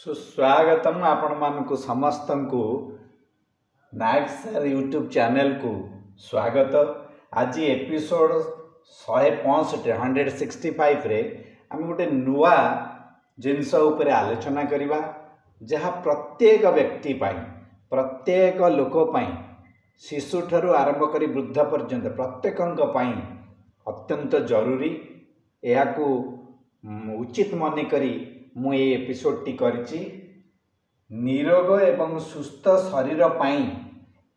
सुस्वागतम आपण मानकु समस्त को नायक सर यूट्यूब चैनल को स्वागत। आज एपिसोड 165 रे आम गोटे नुआ जिनस उपरे आलोचना करिबा जहाँ प्रत्येक व्यक्ति पाई प्रत्येक लोक पाई शिशु ठारू आरंभ करी वृद्ध पर्यंत प्रत्येकंक पाई अत्यंत जरूरी। याकू उचित मन करी मु ये एपिसोड टी करची निरोग एवं सुस्थ शरीर पाई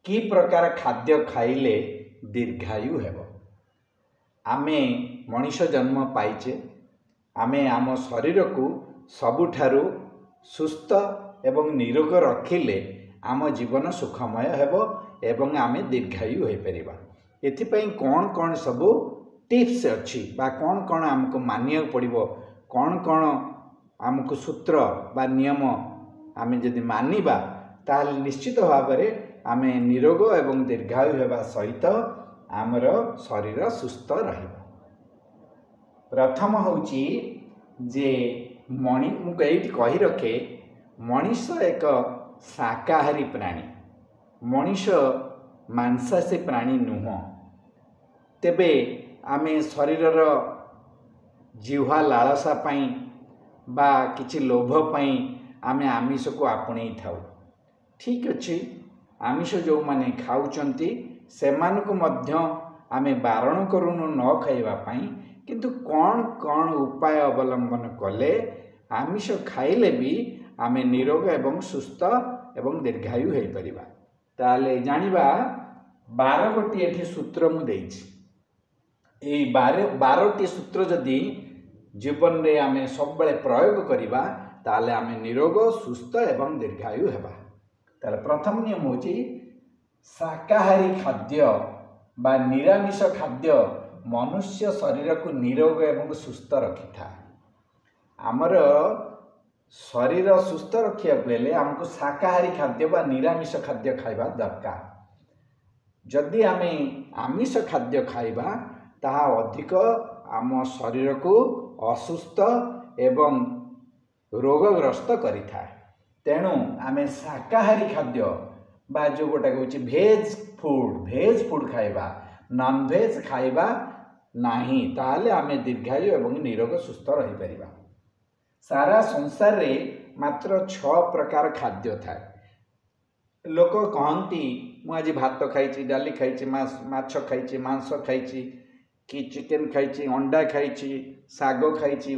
कि प्रकार खाद्य खाइले दीर्घायु हेबो। आमे मनीष जन्म पाइचे, आमे आम शरीर को सबुठारु सुस्थ एवं निरोग रखिले आम जीवन सुखमय हेबो एवं आमे दीर्घायु हो परिबा। एथिपई कौन कौन सबु टिप्स अच्छी बा कौन कौन आमको मानिया पड़िबो, कौन कौन आमको सूत्र बा नियम आमे जदि मानिबा ताहले निश्चित भाव में आमे निरोग एवं दीर्घायु हेबा सहित आमर शरीर सुस्थ रहिबो। प्रथम होची जे मुझे ये कही रखे मनीष एक शाकाहारी प्राणी, मनीष मांसाशी प्राणी नुह। तेबे आमे शरीरर जिह्वा लालसा पाई बा किछि लोभ पाई आमे आमिष को आपणे थाउ। ठीक अच्छे, आमिष जो माने खाउचंती सेमानकु मध्य आमे बारण करूनु न खाइबा पाई, किंतु कौन कौन उपाय अवलंबन कले आमिष खाइले भी आमे निरोग एवं सुस्थ एवं दीर्घायु हो परिबा। ताले जानिबा 12 गोटी एठी सूत्र मु देइछि। ए 12टी सूत्र जदि जीवन रे आमे सब बेले प्रयोग करिबा ताले आमे निरोग सुस्थ एवं दीर्घायु हेबा। ताले प्रथम नियम होची शाकाहारी खाद्य बा निरामिष खाद्य मनुष्य शरीर को निरोग एवं सुस्थ रखि था। आमर शरीर सुस्थ रखिया बेले हमको शाकाहारी खाद्य बा निरामिष खाद्य खाइबा दरकार। जदि आमे आमिष खाद्य खाइबा ताहा अधिक आम शरीर को असुस्थ एवं रोगग्रस्त करि थाए। तेणु आमे शाकाहारी खाद्य बा जो गोटा कहूँ भेज फूड खाइबा, नॉन भेज खाइबा नहीं, ताहले आमे दीर्घायु एवं निरोग सुस्थ रही परिबा। सारा संसार रे मात्र 6 प्रकार खाद्य थाए। लोक कहती मु आज भात खाइछि, डाली खाइछि, माछ खाइछि, मांस खाइछि, कि चिकेन खाइछि, अंडा खाइछि, साग खाइछि,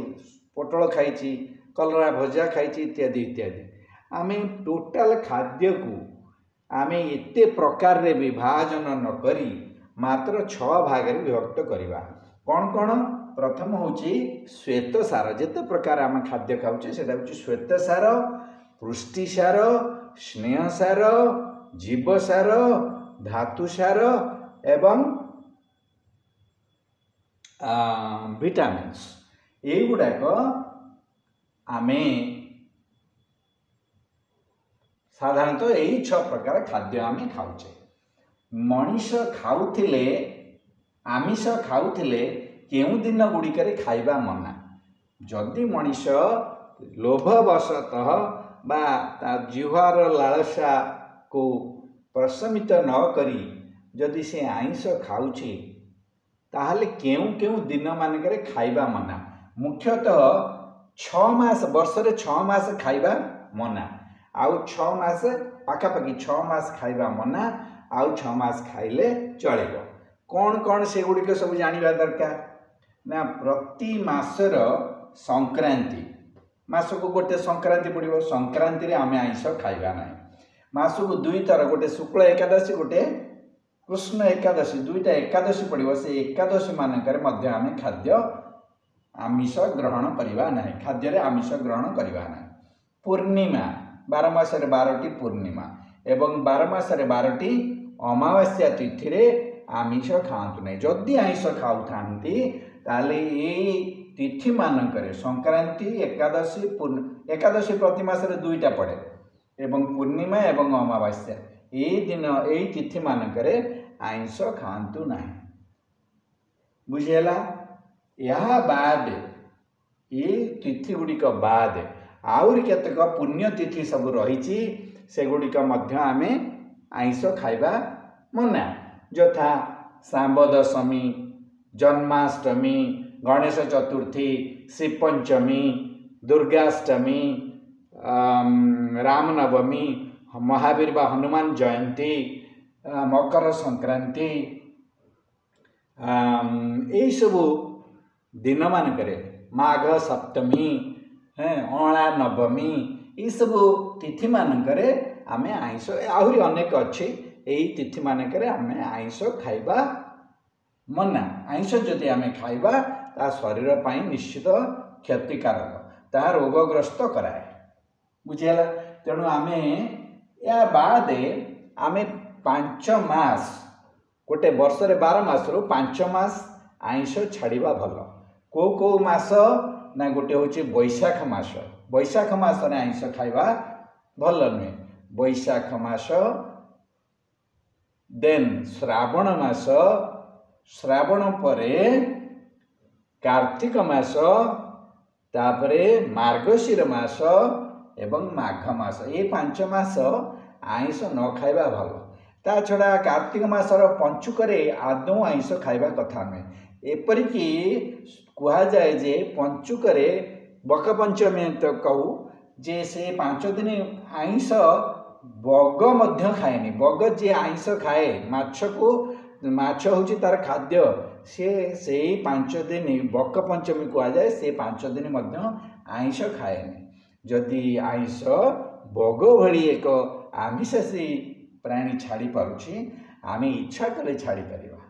पोटल खाइछि, कलरा भजा खाइछि इत्यादि इत्यादि। आमे टोटाल खाद्य को आमे एते प्रकार रे विभाजन न करी मात्र 6 भाग रे विभक्त करिबा। कौन कौन? प्रथम होची श्वेत सार। जेते प्रकार आम खाद्य खाउचे सेटा होची श्वेत सार, पुष्टि सार, स्नेह सार, जीव सार, धातु सार एवं विटामिन्स। ये गुड़ाक आमे साधारणतः यही 6 प्रकार खाद्य आमे खाउचे। मनीष खाउथिले आमिष खाउथिले केउ दिन गुड़िकरे खाइबा मना। जदि मनीष लोभवशतः बा ता जिह्वार लालसा को प्रशमित न करी जदि से आइंष खाउछि ताहले केउ केउ दिन मानकरे खाइबा मना। मुख्यतः 6 मास वर्ष रे 6 मास खाइबा मना, आउ 6 मास पाखापाखि 6 मास खाइबा मना, आउ 6 मास खाइले चलेबो। कौन कौन से गुड़िक सब जानिबा दरकार ना? प्रति मासर संक्रांति, मासको गोटे संक्रांति पड़िबो, संक्रांति रे आमे आइंष खाइबा नाही। मासको 2 थर, गोटे शुक्ल एकादशी, गोटे कृष्ण एकादशी, 2टा एकादशी पड़िबो। से एकादशी मानकर मध्य आमे खाद्य आमिष ग्रहण करिबा नाही, खाद्य रे आमिष ग्रहण करिबा नाही। पूर्णिमा 12 मास रे 12टी पूर्णिमा एवं 12 मास रे 12टी अमावास्या तिथि रे आमिष खाआंतु नहीं। जदि आइंष खाउ थांती ताले ए तिथि मानकर संक्रांति, एकादशी, एकादशी प्रति मास रे 2टा पड़े एवं पूर्णिमा एवं अमावास्या ए दिन ए तिथि मानकर आइंष खाआंतु नहीं। बुझेला? यह बाद ये तिथि गुड़िक बाद आहुरी केतेक पुण्यतिथि सब रही सेगुड़िक आमे आइंस खाइबा मना यथा सांब दशमी, जन्माष्टमी, गणेश चतुर्थी, श्रीपंचमी, दुर्गाष्टमी, रामनवमी, महावीर बा हनुमान जयंती, मकर संक्रांति यही सब दिन मानकरे माघ सप्तमी, अणा नवमी, ये सब तिथि मानकरे आमे आइंस आहुरी अनेक अच्छी यही तिथि मानकरे आमे आइंस खाइबा मना। आइंस जदि आमे खाइबा ता शरीर पाई निश्चित क्षतिकारक, ता रोगग्रस्त कराए। बुझीगला। तेणु आमे या बादे आमे 5 मास गोटे वर्ष रे 12 मास रु 5 मास आइंस छाड़िबा भल। को मास ना गोटे होची बैशाख मास। बैशाख मास रे आइंस खाइबा भल नुहे। बैशाख मास, देन श्रावण मास, श्रावण परे कार्तिक मास, तापरे मार्गशीर मास एवं माघ मास, ये 5 मास आइंस न खाइबा भल। ता छड़ा कार्तिक मासर पंचुकरे आदौ आइंस खाइबा कथा नुहे। एपरिकी कुहा जाए जे पंचुकरे बक पंचमी तो कहू जे से 5 दिन आइंस बग मध्य खाएनी। बग जे आइंस खाए माछ को, माछ होची तार खाद्य, से 5 दिन बक पंचमी कुहा जाए, से 5 दिन मध्य आइंस खाएनी। जदि आइंस बग भली एक आमिषासी प्राणी छाड़ी पारुछि, आमे इच्छा कले छाड़ी परिबा।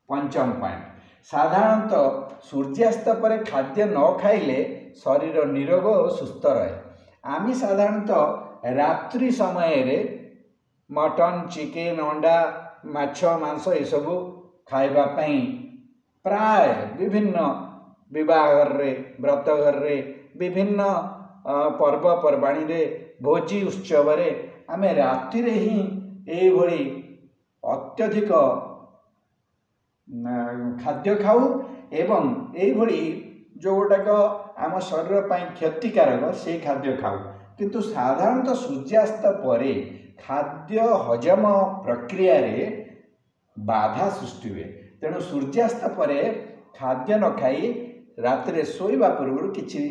पंचम पॉइंट, साधारणतः सूर्यास्त पर खाद्य न खाइले शरीर निरोग और सुस्थ रहे। आमी साधारणतः रात्रि समय रे मटन, चिकेन, अंडा, माछ, मांस ये सब खाइबा पई प्राय विभिन्न विवाह रे, व्रत घर रे, विभिन्न पर्वपर्वाणी रे, भोजी उत्सव रे आमे राति रे ही ए भली अत्यधिक खाद्य खाऊ एवं ए भली जो गोटाक आम शरीर पाई क्षतिकारक से खाद्य खाऊ। किंतु साधारणतः सूर्यास्त परे खाद्य हजम प्रक्रिया रे बाधा सृष्टि हुए। तेणु सूर्यास्त परे खाद्य न खाई रात रे सोइबा पूर्व किछि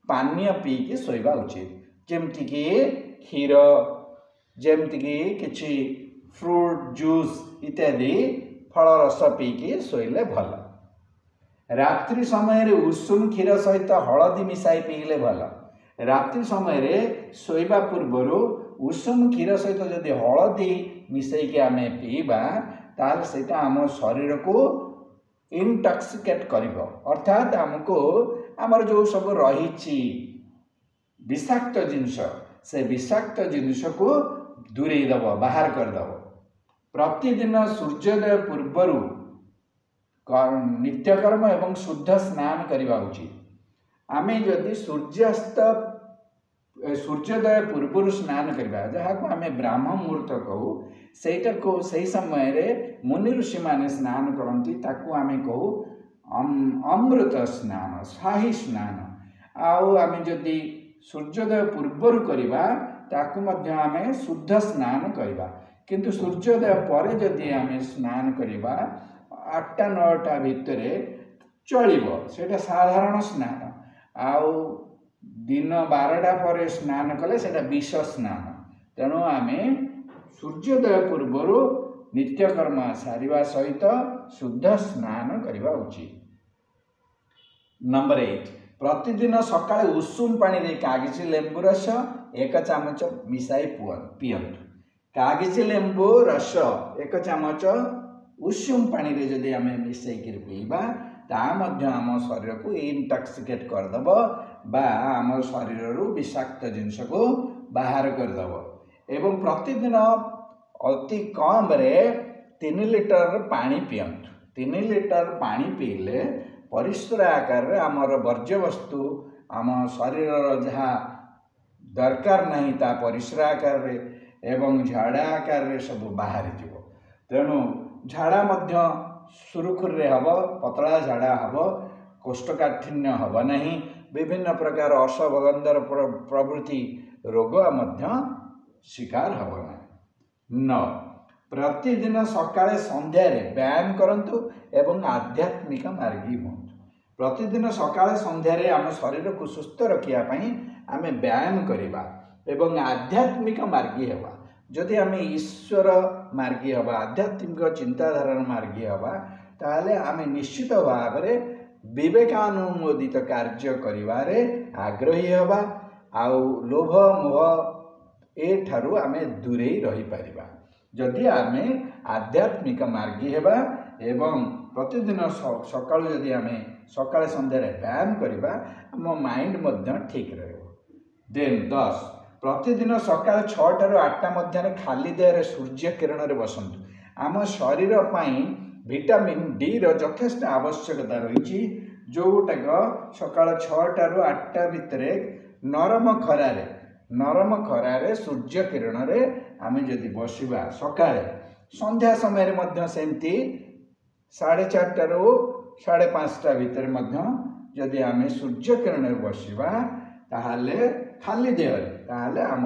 पानीय पीकी सोइबा उचित। जेमति कि क्षीर, जेमति कि किछि फ्रूट जूस इत्यादि फल रस पीकी सोइले भल। रात्रि समय रे उषुम क्षीर सहित हलदी मिसाई पीले भल। रात्रि समय रे सोइबा पूर्व उषुम क्षीर सहित जदि हलदी मिसाई आमे पीबा ताल सेटा आम शरीर को इंटॉक्सिकेट करिवो, अर्थात हमको आमर जो सब रही विषाक्त जिनस से विषाक्त जिनस को दूरे दब, बाहर करदब। प्रतिदिन सूर्योदय पूर्वर नित्यकर्म एवं शुद्ध स्नान करवा उचित। आमे जदि सूर्योदय पूर्वर स्नान करवा जहाँ को आमे ब्राह्म मुहूर्त कहू, सेटा को सही समय रे मुनि ऋषि माने स्नान करती, ताकू आमे कहू अमृत स्नान, शाही स्नान। आउ आमे जदि सूर्योदय पूर्वर करवा ताकू मध्य आमे शुद्ध स्नान करवा। किंतु सूर्योदय पर जदि आमे स्नान करवा 8-9टा भितर चलिबो, सेटा साधारण स्नान। आउ दिन 12टा पर स्नान कले सेटा विष स्नान। तेणु आमे सूर्योदय पूर्वर नित्यकर्म सारिबा सहित शुद्ध स्नान करवा उचित। नंबर 8, प्रतिदिन सकाळे उषुम पानी रे कागजी लेंबू रस 1 चामच मिसाई पियंतु। कागजी लेंबू रस 1 चामच उषुम पानी रे जदि आमे मिसाई कर पीबा ता मध्य आम शरीर को इंटॉक्सिकेट करदब, बा आम शरीर रु विषाक्त जिनस को बाहर करदब। एवं प्रतिदिन अति कम रे 3 लिटर पानी पियंतु। 3 लिटर पानी पीले परिस्रा आकार रे आमर वर्ज्य वस्तु आम शरीर जहाँ दरकार नहीं ता परिस्रा आकार रे एवं झाड़ा आकार रे सब बाहर जीवो। तेणु झाड़ा मध्य सुरुखुर रे हब, पतला झाड़ा हब, कोष्ठकाठिन्य हब नहीं, विभिन्न प्रकार अश्वगंधर प्रभृति रोग शिकार हब ना। 9 प्रतिदिन सकाळे संध्यारे व्यायाम करंतु एवं आध्यात्मिक मार्गी हुंतु। प्रतिदिन सकाळे संध्यारे आम शरीर को सुस्थ रखिया पई आमे व्यायाम करिबा एवं आध्यात्मिक मार्गी हेबा। जदि आमे ईश्वर मार्गी हवा आध्यात्मिक चिंताधारा मार्गी हवा ताले आमे निश्चित भाव में विवेकानुमोदित कार्य करिवारे आग्रही हवा आउ लोभ मोह ए ठारू आमे दूरे रही परिबा। जदि आमे आध्यात्मिक मार्गी हेबा एवं प्रतिदिन सकाळु जदि आमे सकाळे संध्यारे व्यायाम करिबा आम माइंड मध्य ठीक रहबो। देन 10 प्रतिदिन सकाळ 6 ठारू 8 मध्य खाली देहरे सूर्य किरण रे बसंतु। आम शरीर पई विटामिन डी रो यथेष्ट आवश्यकता रही जोटाक सकाळ 6 ठारू 8 भितरे नरम खरारे सूर्य किरण रे आमे जदि बसिबा सकाळे संध्या समय रे मध्य सेमती 4:30 ठारू 5:30 भितर मध्य जदि आमे सूर्य किरण रे बसिबा ताहाले खाली देहरे ताहाले आम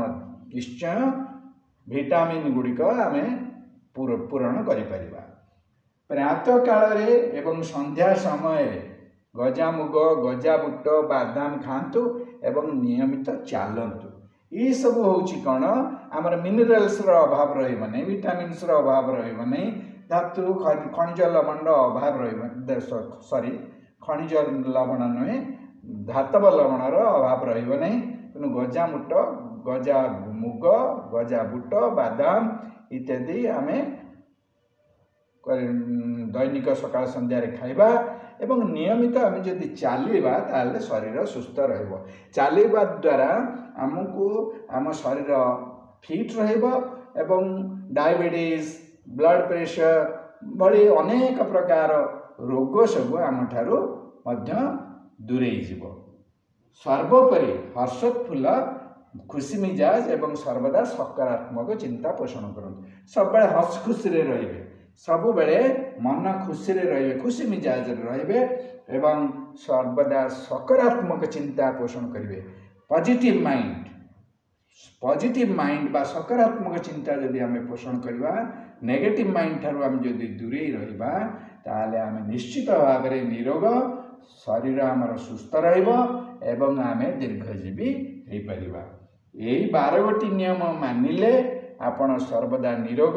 निश्चय विटामिन गुड़िक आमे पूरण करि परिबा। प्रातः काल रे एवं संध्या समय रे गजामुग गजाबुट बादाम खातु एवं नियमित चलतु। ये सब होची कौन आमर मिनरल्स रो अभाव रहिबो नै विटामिन्स रो अभाव रहिबो नै धातु खनिज लवण रो अभाव रहिबो सॉरी खनिज लवण नुहे धातव लवण रो अभाव रहिबो नै। तेणु गजामुट गजामुग गजाबुट बादाम इत्यादि आमे दैनिक सकाळ संध्यारे खाइबा एवं नियमित आमे जदि चलिबा ताले शरीर सुस्थ रहइबो। चलिबा द्वारा हमकु आम शरीर फिट रहइबो एवं डायबिटीज ब्लड प्रेशर भली अनेक प्रकार रोग सब आम ठारू मध्य दूरेई जिवो। सर्वोपरि हर्षोत्फुल्ल खुशी मिजाज एवं सर्वदा सकारात्मक चिंता पोषण करते सब हस खुशी रे रहिबे सब बेले मन खुशी रे रहिबे खुशी मिजाज रे रहिबे एवं सर्वदा सकारात्मक चिंता पोषण करिवे। पॉजिटिव माइंड बा सकारात्मक चिंता जदि आमे पोषण करिवा नेगेटिव माइंड ठारू आमे जदि दूरे रहिबा ताले आमे निश्चित भाव में निरोग शरीर आमर सुस्थ रहिबो एवं आमे दीर्घजीवी हेई परिबा। यही 12 नियम मानिले आपण सर्वदा निरोग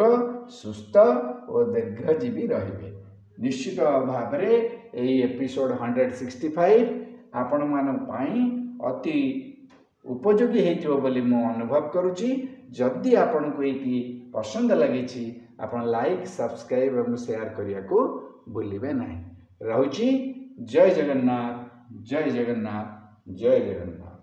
सुस्थ और दीर्घजीवी रहिबे। निश्चित भाव में यही एपिसोड 165 आपण मान पाई अति उपयोगी हेतिबो बोली मो अनुभव करुची। जदि आपण को एटी पसंद लगी आपण लाइक सब्सक्राइब और शेयर करिया को भूलिबे नहीं। रहुची जय जगन्नाथ जय जगन्नाथ जय जगन्नाथ।